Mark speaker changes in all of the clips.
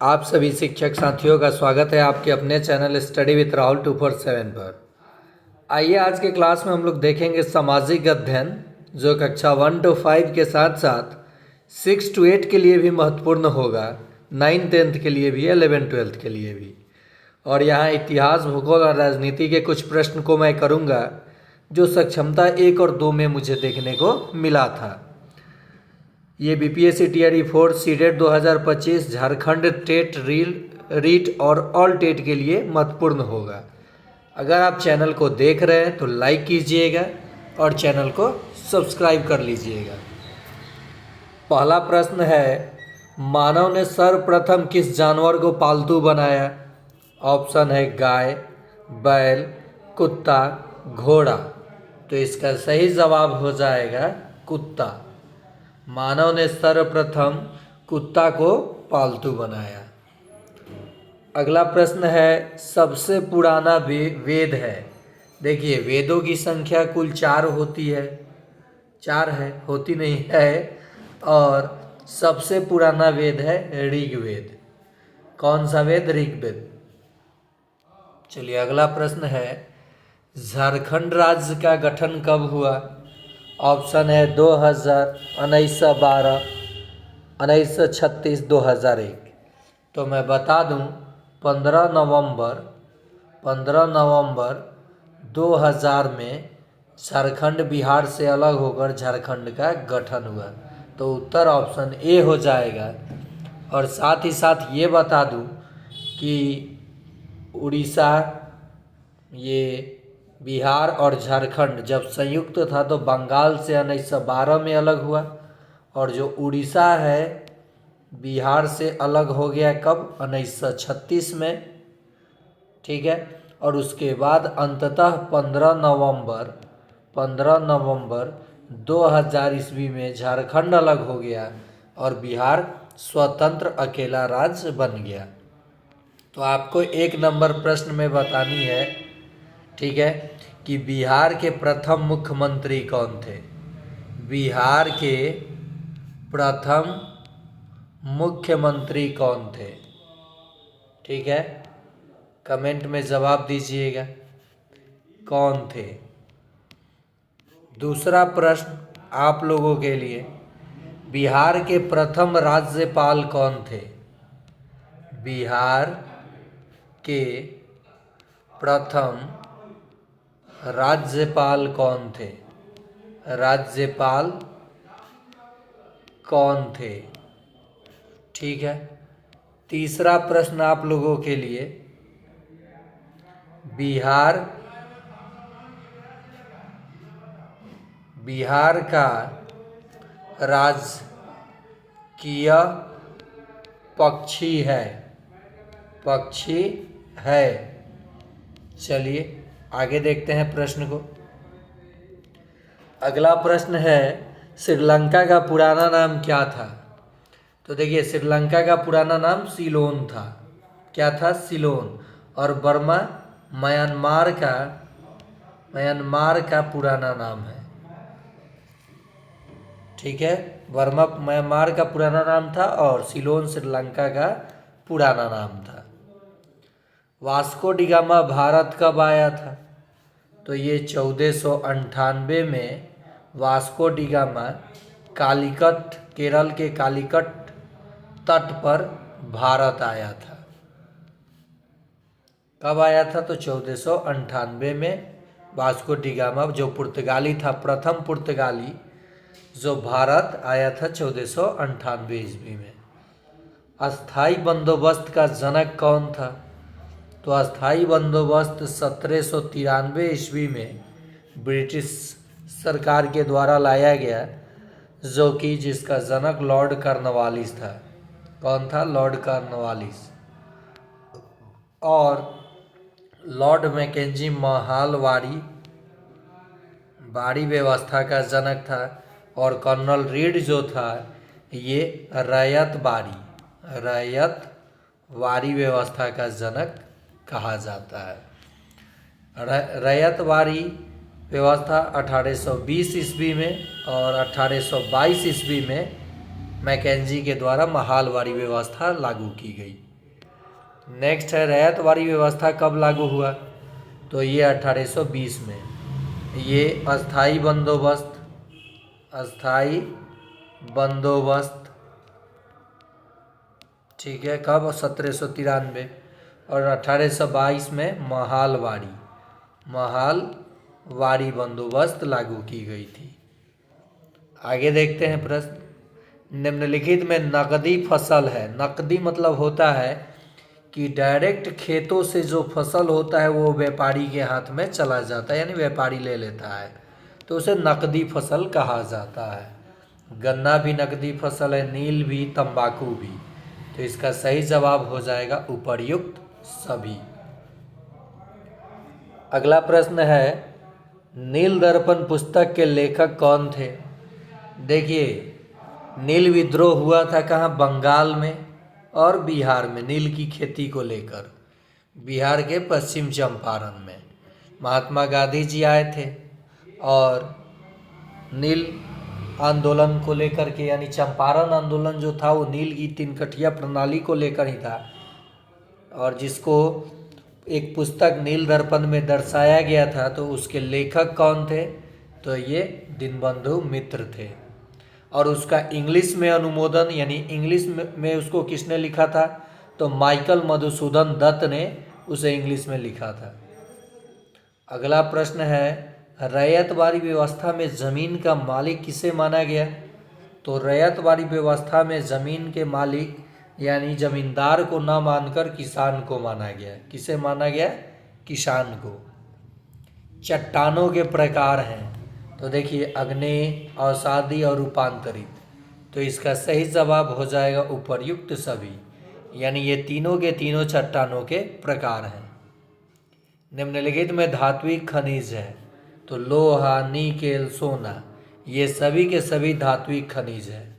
Speaker 1: आप सभी शिक्षक साथियों का स्वागत है आपके अपने चैनल स्टडी विथ राहुल 247 पर। आइए आज के क्लास में हम लोग देखेंगे सामाजिक अध्ययन, जो कक्षा 1 to 5 के साथ साथ 6 to 8 के लिए भी महत्वपूर्ण होगा, 9th 10th के लिए भी, 11th 12th के लिए भी। और यहाँ इतिहास, भूगोल और राजनीति के कुछ प्रश्न को मैं करूँगा जो सक्षमता 1 और 2 में मुझे देखने को मिला था। ये BPSC TRE 4 CTET 2025 Jharkhand TET REET और ऑल टेट के लिए महत्वपूर्ण होगा। अगर आप चैनल को देख रहे हैं तो लाइक कीजिएगा और चैनल को सब्सक्राइब कर लीजिएगा। पहला प्रश्न है, मानव ने सर्वप्रथम किस जानवर को पालतू बनाया? ऑप्शन है गाय, बैल, कुत्ता, घोड़ा। तो इसका सही जवाब हो जाएगा कुत्ता। मानव ने सर्वप्रथम कुत्ता को पालतू बनाया। अगला प्रश्न है, सबसे पुराना वेद है। देखिए, वेदों की संख्या कुल 4 होती है, 4 है, होती नहीं है। और सबसे पुराना वेद है ऋग्वेद। कौन सा वेद? ऋग्वेद। चलिए अगला प्रश्न है, झारखंड राज्य का गठन कब हुआ? ऑप्शन है 2000, 1912, 1936, 2001। तो मैं बता दूं 15 नवंबर 2000 में झारखंड बिहार से अलग होकर झारखंड का गठन हुआ। तो उत्तर ऑप्शन ए हो जाएगा। और साथ ही साथ ये बता दूं कि उड़ीसा, ये बिहार और झारखंड जब संयुक्त था तो बंगाल से 1912 में अलग हुआ। और जो उड़ीसा है बिहार से अलग हो गया कब? 1936 में। ठीक है। और उसके बाद अंततः 15 नवंबर 2000 ईस्वी में झारखंड अलग हो गया और बिहार स्वतंत्र अकेला राज्य बन गया। तो आपको 1 नंबर प्रश्न में बतानी है, ठीक है, कि बिहार के प्रथम मुख्यमंत्री कौन थे? बिहार के प्रथम मुख्यमंत्री कौन थे? ठीक है, कमेंट में जवाब दीजिएगा कौन थे। दूसरा प्रश्न आप लोगों के लिए, बिहार के प्रथम राज्यपाल कौन थे? बिहार के प्रथम राज्यपाल कौन थे? राज्यपाल कौन थे? ठीक है। तीसरा प्रश्न आप लोगों के लिए, बिहार का राजकीय पक्षी है। चलिए आगे देखते हैं प्रश्न को। अगला प्रश्न है, श्रीलंका का पुराना नाम क्या था? तो देखिए, श्रीलंका का पुराना नाम सिलोन था। क्या था? सिलोन। और बर्मा म्यांमार का पुराना नाम है। ठीक है, बर्मा म्यांमार का पुराना नाम था और सिलोन श्रीलंका का पुराना नाम था। वास्को डी गामा भारत कब आया था? तो ये 1498 में Vasco D gamma Calicut, Kerala के कालीकट तट पर भारत आया था। कब आया था? तो 1498 में वास्को डी गामा, जो पुर्तगाली था, प्रथम पुर्तगाली जो भारत आया था 1498 ईस्वी में। अस्थाई बंदोबस्त का जनक कौन था? तो अस्थाई बंदोबस्त 1793 ईस्वी में ब्रिटिश सरकार के द्वारा लाया गया, जो कि जिसका जनक लॉर्ड कॉर्नवालिस था। कौन था? Lord Cornwallis. और लॉर्ड मैकेंजी वारी व्यवस्था का जनक था। और कर्नल रीड जो था, ये रैयत वारी व्यवस्था का जनक कहा जाता है। रैयत वारी व्यवस्था 1820 ईस्वी में और 1822 ईस्वी में मैकेंजी के द्वारा महालवाड़ी व्यवस्था लागू की गई। नेक्स्ट है रैयतवाड़ी व्यवस्था कब लागू हुआ, तो ये 1820 में। ये अस्थाई बंदोबस्त ठीक है, कब, 1793। और 1822 में महालवाड़ी बंदोबस्त लागू की गई थी। आगे देखते हैं प्रश्न। निम्नलिखित में नकदी फसल है, नकदी मतलब होता है कि डायरेक्ट खेतों से जो फसल होता है वो व्यापारी के हाथ में चला जाता है, यानी व्यापारी ले लेता है, तो उसे नकदी फसल कहा जाता है। गन्ना भी नकदी फसल है, नील भी, तंबाकू भी। तो इसका सही जवाब हो जाएगा उपर्युक्त सभी। अगला प्रश्न है नील दर्पण पुस्तक के लेखक कौन थे। देखिए, नील विद्रोह हुआ था कहाँ, बंगाल में और बिहार में, नील की खेती को लेकर। बिहार के पश्चिम चंपारण में महात्मा गांधी जी आए थे और नील आंदोलन को लेकर के, यानी चंपारण आंदोलन जो था वो नील की तिनकठिया प्रणाली को लेकर ही था, और जिसको एक पुस्तक नील दर्पण में दर्शाया गया था। तो उसके लेखक कौन थे, तो ये दीनबंधु मित्र थे। और उसका इंग्लिश में अनुमोदन, यानी इंग्लिश में उसको किसने लिखा था, तो माइकल मधुसूदन दत्त ने उसे इंग्लिश में लिखा था। अगला प्रश्न है रैयतवाड़ी व्यवस्था में ज़मीन का मालिक किसे माना गया। तो रैयतवाड़ी व्यवस्था में ज़मीन के मालिक यानी ज़मींदार को न मानकर किसान को माना गया। किसे माना गया, किसान को। चट्टानों के प्रकार हैं, तो देखिए अग्नेय, अवसादी और रूपांतरित। तो इसका सही जवाब हो जाएगा उपर्युक्त सभी, यानी ये तीनों के तीनों चट्टानों के प्रकार हैं। निम्नलिखित में धात्विक खनिज है, तो लोहा, निकेल, सोना, ये सभी के सभी धात्विक खनिज है।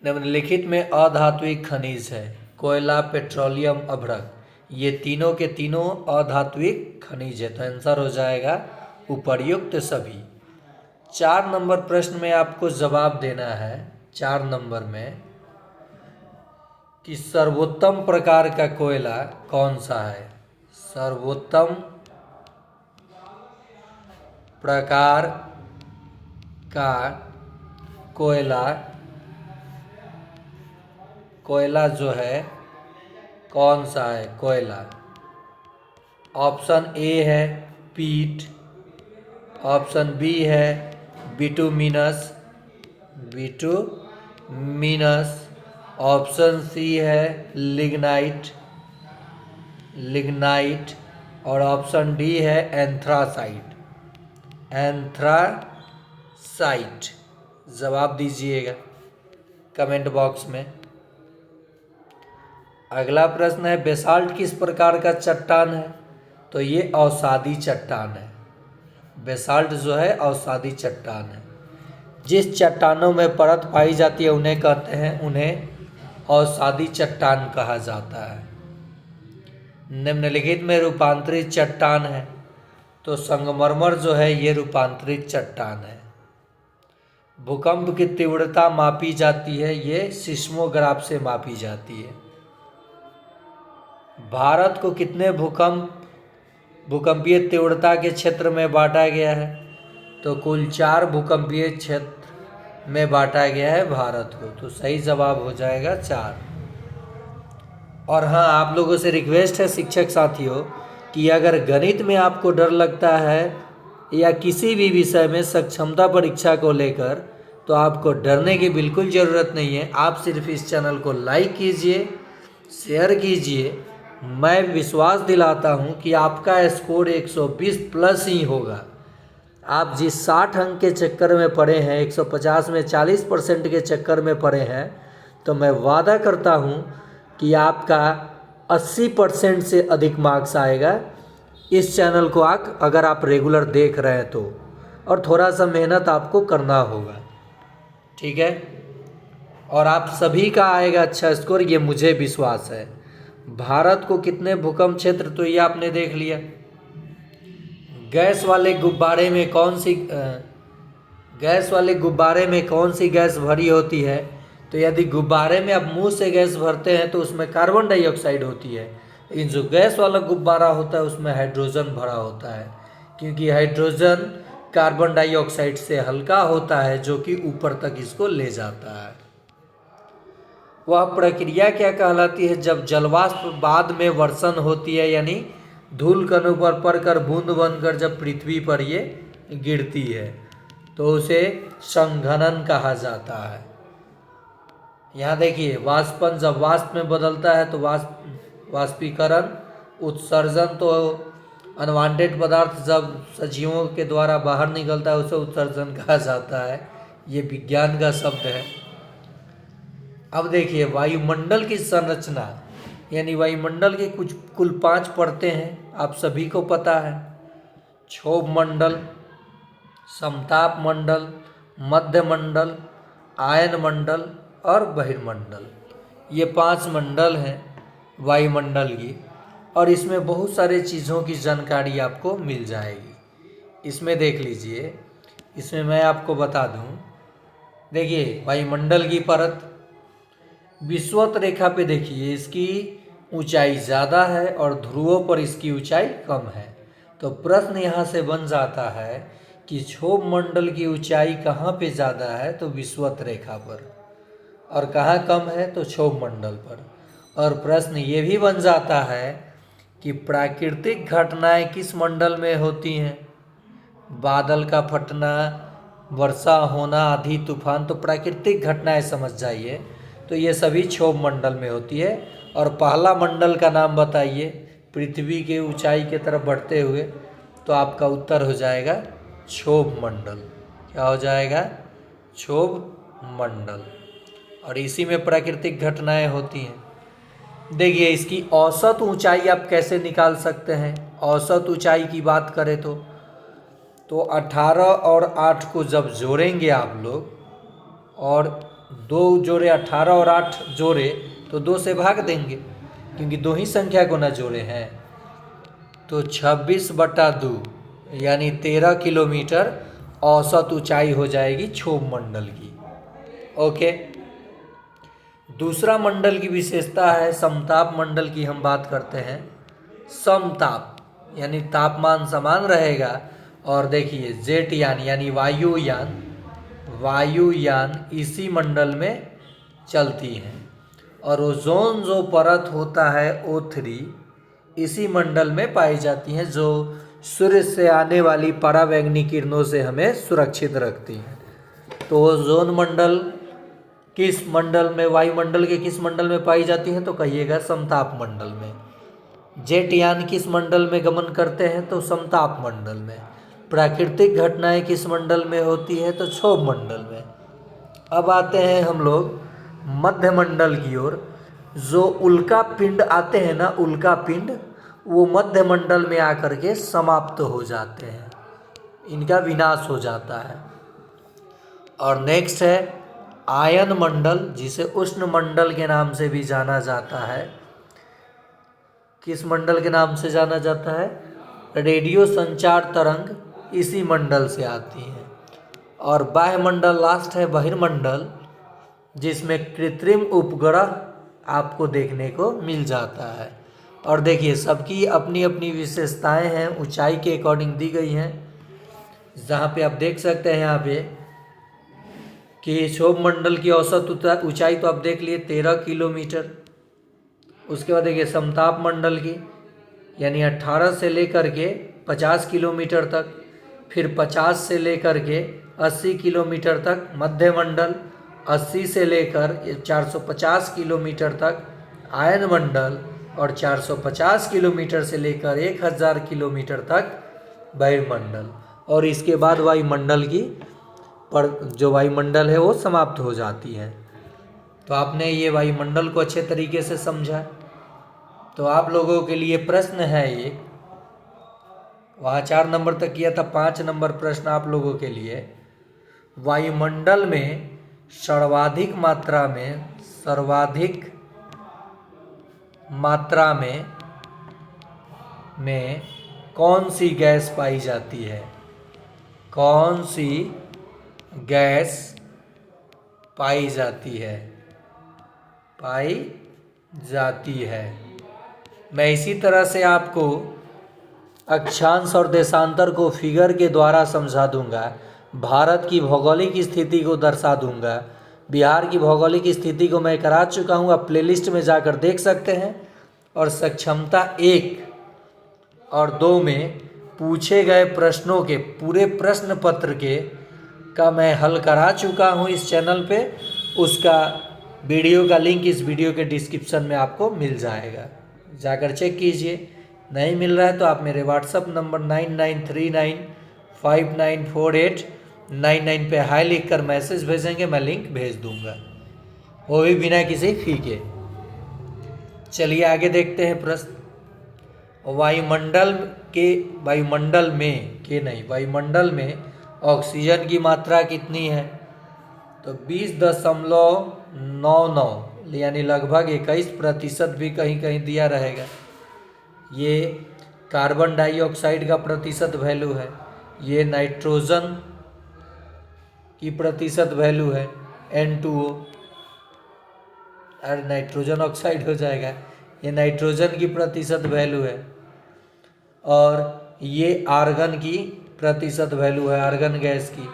Speaker 1: निम्नलिखित में अधात्विक खनिज है, कोयला, पेट्रोलियम, अभ्रक, ये तीनों के तीनों अधात्विक खनिज है। तो आंसर हो जाएगा उपर्युक्त सभी। 4 नंबर प्रश्न में आपको जवाब देना है, 4 नंबर में, कि सर्वोत्तम प्रकार का कोयला कौन सा है। सर्वोत्तम प्रकार का कोयला जो है कौन सा है कोयला। ऑप्शन ए है पीट, ऑप्शन बी है बिटुमिनस, ऑप्शन सी है लिग्नाइट, और ऑप्शन डी है एंथ्रासाइट। जवाब दीजिएगा कमेंट बॉक्स में। अगला प्रश्न है बेसाल्ट किस प्रकार का चट्टान है। तो ये अवसादी चट्टान है। बेसाल्ट जो है अवसादी चट्टान है। जिस चट्टानों में परत पाई जाती है उन्हें अवसादी चट्टान कहा जाता है। निम्नलिखित में रूपांतरित चट्टान है, तो संगमरमर जो है ये रूपांतरित चट्टान है। भूकंप की तीव्रता मापी जाती है, ये सिस्मोग्राफ से मापी जाती है। भारत को कितने भूकंपीय तीव्रता के क्षेत्र में बांटा गया है। तो कुल 4 भूकंपीय क्षेत्र में बांटा गया है भारत को। तो सही जवाब हो जाएगा 4। और हाँ, आप लोगों से रिक्वेस्ट है शिक्षक साथियों कि अगर गणित में आपको डर लगता है या किसी भी विषय में सक्षमता परीक्षा को लेकर, तो आपको डरने की बिल्कुल ज़रूरत नहीं है। आप सिर्फ इस चैनल को लाइक कीजिए, शेयर कीजिए। मैं विश्वास दिलाता हूं कि आपका स्कोर 120 प्लस ही होगा। आप जिस 60 अंक के चक्कर में पड़े हैं, 150 में 40% के चक्कर में पड़े हैं, तो मैं वादा करता हूं कि आपका 80% से अधिक मार्क्स आएगा इस चैनल को अगर आप रेगुलर देख रहे हैं तो। और थोड़ा सा मेहनत आपको करना होगा, ठीक है। और आप सभी का आएगा अच्छा स्कोर, ये मुझे विश्वास है। भारत को कितने भूकंप क्षेत्र, तो ये आपने देख लिया। गैस वाले गुब्बारे में कौन सी गैस भरी होती है। तो यदि गुब्बारे में आप मुंह से गैस भरते हैं तो उसमें कार्बन डाइऑक्साइड होती है, लेकिन जो गैस वाला गुब्बारा होता है उसमें हाइड्रोजन भरा होता है, क्योंकि हाइड्रोजन कार्बन डाइऑक्साइड से हल्का होता है जो कि ऊपर तक इसको ले जाता है। वह प्रक्रिया क्या कहलाती है? जब जलवाष्प बाद में वर्षण होती है, यानी धूल कणों पर पड़कर बूंद बनकर जब पृथ्वी पर ये गिरती है तो उसे संघनन कहा जाता है। यहाँ देखिए, वाष्पन जब वाष्प में बदलता है तो वाष्पीकरण, उत्सर्जन तो अनवांटेड पदार्थ जब सजीवों के द्वारा बाहर निकलता है उसे उत्सर्जन कहा जाता है। ये विज्ञान का शब्द है। अब देखिए, वायुमंडल की संरचना, यानी वायुमंडल की कुल 5 परतें हैं, आप सभी को पता है। क्षोभ मंडल, समताप मंडल, मध्य मंडल, आयन मंडल और बहिर्मंडल। ये 5 मंडल हैं वायुमंडल की, और इसमें बहुत सारे चीज़ों की जानकारी आपको मिल जाएगी। इसमें देख लीजिए, इसमें मैं आपको बता दूं। देखिए, वायुमंडल की परत विषुवत रेखा पे देखिए, इसकी ऊंचाई ज़्यादा है और ध्रुवों पर इसकी ऊंचाई कम है। तो प्रश्न यहाँ से बन जाता है कि क्षोभ मंडल की ऊंचाई कहाँ पे ज़्यादा है? तो विषुवत रेखा पर। और कहाँ कम है? तो क्षोभ मंडल पर। और प्रश्न ये भी बन जाता है कि प्राकृतिक घटनाएं किस मंडल में होती हैं? बादल का फटना, वर्षा होना, आंधी तूफान, तो प्राकृतिक घटनाएं समझ जाइए, तो ये सभी क्षोभ मंडल में होती है। और पहला मंडल का नाम बताइए पृथ्वी के ऊंचाई की तरफ बढ़ते हुए, तो आपका उत्तर हो जाएगा क्षोभ मंडल। क्या हो जाएगा? क्षोभ मंडल। और इसी में प्राकृतिक घटनाएं होती हैं। देखिए, इसकी औसत ऊंचाई आप कैसे निकाल सकते हैं? औसत ऊंचाई की बात करें तो 18 और 8 को जब जोड़ेंगे आप लोग, और 2 जोड़े 18 और 8 जोड़े तो 2 से भाग देंगे, क्योंकि 2 ही संख्या को ना जोड़े हैं। तो 26/2 यानी 13 किलोमीटर औसत ऊंचाई हो जाएगी क्षोभ मंडल की। ओके। दूसरा मंडल की विशेषता है समताप मंडल की। हम बात करते हैं समताप, यानी तापमान समान रहेगा। और देखिए, जेट यानी वायुयान इसी मंडल में चलती हैं। और ओजोन जो परत होता है O3 इसी मंडल में पाई जाती हैं, जो सूर्य से आने वाली पराबैंगनी किरणों से हमें सुरक्षित रखती हैं। तो ओजोन मंडल किस मंडल में, वायुमंडल के किस मंडल में पाई जाती हैं? तो कहिएगा समताप मंडल में। जेट यान किस मंडल में गमन करते हैं? तो समताप मंडल में। प्राकृतिक घटनाएं किस मंडल में होती है? तो क्षोभ मंडल में। अब आते हैं हम लोग मध्य मंडल की ओर। जो उल्का पिंड आते हैं ना, उल्का पिंड, वो मध्य मंडल में आकर के समाप्त हो जाते हैं, इनका विनाश हो जाता है। और नेक्स्ट है आयन मंडल, जिसे उष्ण मंडल के नाम से भी जाना जाता है। किस मंडल के नाम से जाना जाता है? रेडियो संचार तरंग इसी मंडल से आती हैं। और बाह्य मंडल लास्ट है बहिर्मंडल, जिसमें कृत्रिम उपग्रह आपको देखने को मिल जाता है। और देखिए, सबकी अपनी अपनी विशेषताएं हैं, ऊंचाई के अकॉर्डिंग दी गई हैं। जहाँ पे आप देख सकते हैं यहाँ पे कि क्षोभ मंडल की औसत ऊंचाई तो आप देख लिए 13 किलोमीटर। उसके बाद देखिए समताप मंडल की, यानी 18 से लेकर के 50 किलोमीटर तक, फिर 50 से लेकर के 80 किलोमीटर तक मध्य मंडल, 80 से लेकर 450 किलोमीटर तक आयन मंडल, और 450 किलोमीटर से लेकर 1000 किलोमीटर तक बहिर्मंडल। और इसके बाद वायुमंडल की जो वायुमंडल है वो समाप्त हो जाती है। तो आपने ये वायुमंडल को अच्छे तरीके से समझा। तो आप लोगों के लिए प्रश्न है ये, वहाँ 4 नंबर तक किया था, 5 नंबर प्रश्न आप लोगों के लिए। वायुमंडल में सर्वाधिक मात्रा में कौन सी गैस पाई जाती है? कौन सी गैस पाई जाती है? पाई जाती है। मैं इसी तरह से आपको अक्षांश और देशांतर को फिगर के द्वारा समझा दूंगा। भारत की भौगोलिक स्थिति को दर्शा दूंगा। बिहार की भौगोलिक स्थिति को मैं करा चुका हूँ, आप प्लेलिस्ट में जाकर देख सकते हैं। और सक्षमता 1 और 2 में पूछे गए प्रश्नों के पूरे प्रश्न पत्र के का मैं हल करा चुका हूँ इस चैनल पे। उसका वीडियो का लिंक इस वीडियो के डिस्क्रिप्शन में आपको मिल जाएगा, जाकर चेक कीजिए। नहीं मिल रहा है तो आप मेरे व्हाट्सअप नंबर 9939594899 पे हाई लिख कर मैसेज भेजेंगे, मैं लिंक भेज दूंगा, वो भी बिना किसी फी के। चलिए आगे देखते हैं प्रश्न। वायुमंडल में ऑक्सीजन की मात्रा कितनी है? तो 20.99 यानी लगभग 21% भी कहीं कहीं दिया रहेगा। ये कार्बन डाइऑक्साइड का प्रतिशत वैल्यू है, ये नाइट्रोजन की प्रतिशत वैल्यू है N2O, अरे नाइट्रोजन ऑक्साइड हो जाएगा, ये नाइट्रोजन की प्रतिशत वैल्यू है। और ये आर्गन की प्रतिशत वैल्यू है, आर्गन गैस की।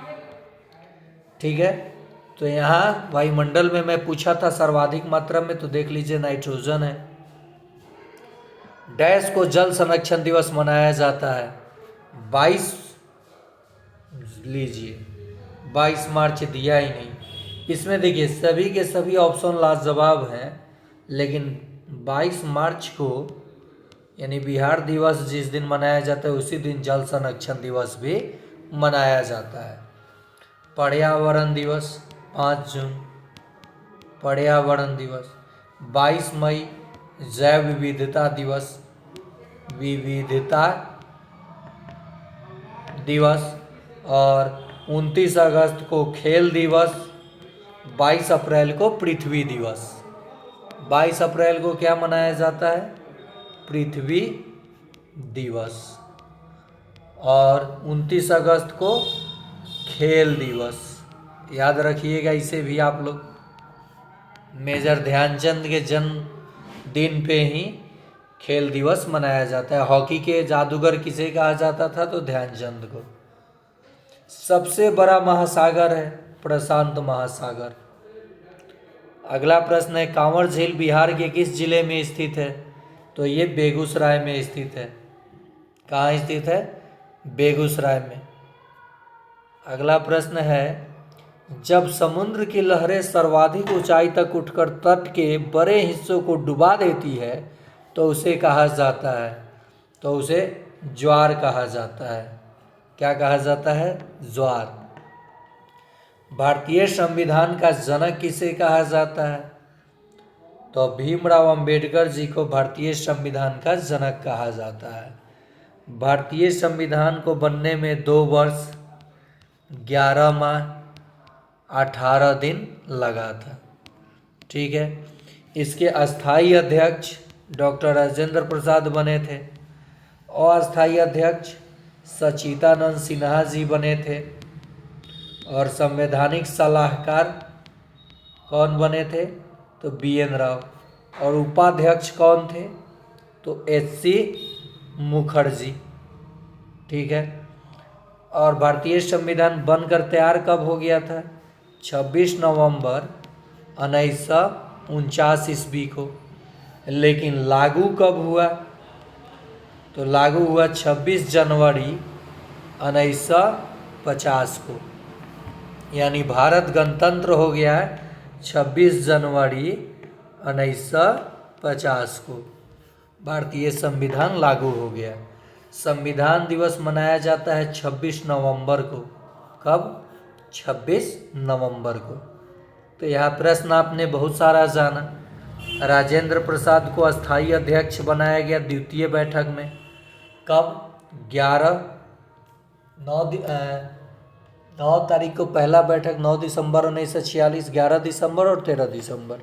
Speaker 1: ठीक है, तो यहाँ वायुमंडल में मैं पूछा था सर्वाधिक मात्रा में, तो देख लीजिए नाइट्रोजन है। डैश को जल संरक्षण दिवस मनाया जाता है? 22 मार्च दिया ही नहीं। इसमें देखिए सभी के सभी ऑप्शन लाजवाब हैं, लेकिन 22 मार्च को यानी बिहार दिवस जिस दिन मनाया जाता है उसी दिन जल संरक्षण दिवस भी मनाया जाता है। पर्यावरण दिवस 5 जून, पर्यावरण दिवस 22 मई, जैव विविधता दिवस, और 29 अगस्त को खेल दिवस, 22 अप्रैल को पृथ्वी दिवस। 22 अप्रैल को क्या मनाया जाता है? पृथ्वी दिवस। और 29 अगस्त को खेल दिवस। याद रखिएगा इसे भी आप लोग। मेजर ध्यानचंद के जन्म दिन पे ही खेल दिवस मनाया जाता है। हॉकी के जादूगर किसे कहा जाता था? तो ध्यानचंद को। सबसे बड़ा महासागर है प्रशांत महासागर। अगला प्रश्न है, कांवर झील बिहार के किस जिले में स्थित है? तो ये बेगूसराय में स्थित है। कहाँ स्थित है? बेगूसराय में। अगला प्रश्न है, जब समुद्र की लहरें सर्वाधिक ऊंचाई तक उठकर तट के बड़े हिस्सों को डुबा देती है तो उसे कहा जाता है? तो उसे ज्वार कहा जाता है। क्या कहा जाता है? ज्वार। भारतीय संविधान का जनक किसे कहा जाता है? तो भीमराव अंबेडकर जी को भारतीय संविधान का जनक कहा जाता है। भारतीय संविधान को बनने में 2 वर्ष 11 माह 18 दिन लगा था। ठीक है, इसके अस्थाई अध्यक्ष डॉक्टर राजेंद्र प्रसाद बने थे। अस्थाई अध्यक्ष सचिदानंद सिन्हा जी बने थे। और संवैधानिक सलाहकार कौन बने थे? तो BN राव। और उपाध्यक्ष कौन थे? तो HC मुखर्जी। ठीक है, और भारतीय संविधान बनकर तैयार कब हो गया था? 26 नवंबर 1949 ईस्वी को। लेकिन लागू कब हुआ? तो लागू हुआ 26 जनवरी 1950 को। यानी भारत गणतंत्र हो गया 26 जनवरी 1950 को। भारतीय संविधान लागू हो गया। संविधान दिवस मनाया जाता है 26 नवंबर को। कब? 26 नवंबर को। तो यह प्रश्न आपने बहुत सारा जाना। राजेंद्र प्रसाद को अस्थाई अध्यक्ष बनाया गया द्वितीय बैठक में। कब? 9 तारीख को पहला बैठक, 9 दिसंबर 1946, 11 दिसंबर और 13 दिसंबर।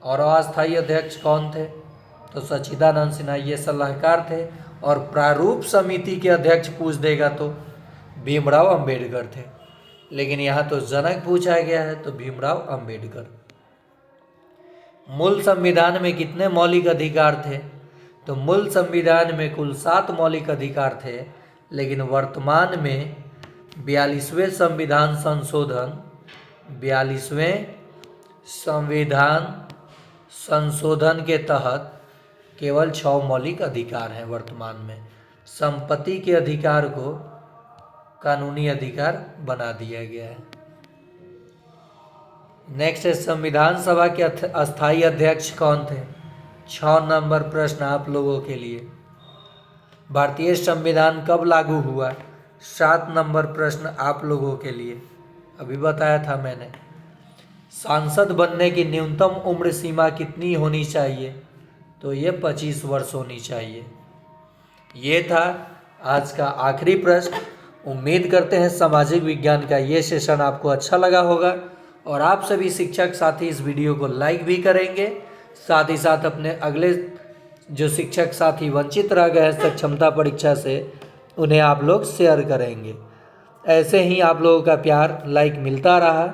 Speaker 1: और अस्थाई अध्यक्ष कौन थे? तो सचिदानंद सिन्हा, ये सलाहकार थे। और प्रारूप समिति के अध्यक्ष पूछ देगा तो भीमराव अंबेडकर थे। लेकिन यहाँ तो जनक पूछा गया है, तो भीमराव अंबेडकर। मूल संविधान में कितने मौलिक अधिकार थे? तो मूल संविधान में कुल 7 मौलिक अधिकार थे, लेकिन वर्तमान में 42वें संविधान संशोधन के तहत केवल 6 मौलिक अधिकार हैं वर्तमान में। संपत्ति के अधिकार को कानूनी अधिकार बना दिया गया है। नेक्स्ट है, संविधान सभा के अस्थायी अध्यक्ष कौन थे? 6 नंबर प्रश्न आप लोगों के लिए। भारतीय संविधान कब लागू हुआ? 7 नंबर प्रश्न आप लोगों के लिए, अभी बताया था मैंने। सांसद बनने की न्यूनतम उम्र सीमा कितनी होनी चाहिए? तो ये 25 वर्ष होनी चाहिए। ये था आज का आखिरी प्रश्न। उम्मीद करते हैं सामाजिक विज्ञान का ये सेशन आपको अच्छा लगा होगा और आप सभी शिक्षक साथी इस वीडियो को लाइक भी करेंगे। साथ ही साथ अपने अगले जो शिक्षक साथी वंचित रह गए हैं सक्षमता परीक्षा से, उन्हें आप लोग शेयर करेंगे। ऐसे ही आप लोगों का प्यार लाइक मिलता रहा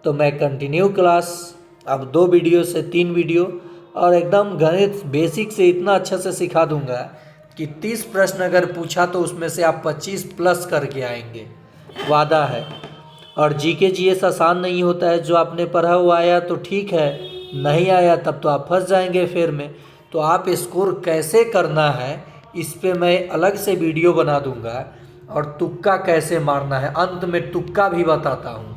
Speaker 1: तो मैं कंटिन्यू क्लास अब 2 वीडियो से 3 वीडियो और एकदम गणित बेसिक से इतना अच्छा से सिखा दूंगा कि 30 प्रश्न अगर पूछा तो उसमें से आप 25 प्लस करके आएंगे, वादा है। और जीके जीएस आसान नहीं होता है, जो आपने पढ़ा हुआ आया तो ठीक है, नहीं आया तब तो आप फंस जाएंगे फेर में। तो आप स्कोर कैसे करना है इस पे मैं अलग से वीडियो बना दूंगा, और तुक्का कैसे मारना है अंत में तुक्का भी बताता हूँ।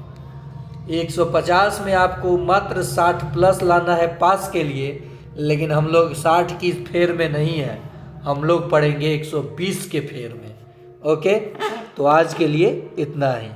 Speaker 1: 150 में आपको मात्र 60 प्लस लाना है पास के लिए, लेकिन हम लोग 60 की फेर में नहीं है, हम लोग पढ़ेंगे 120 के फेर में। ओके, तो आज के लिए इतना ही।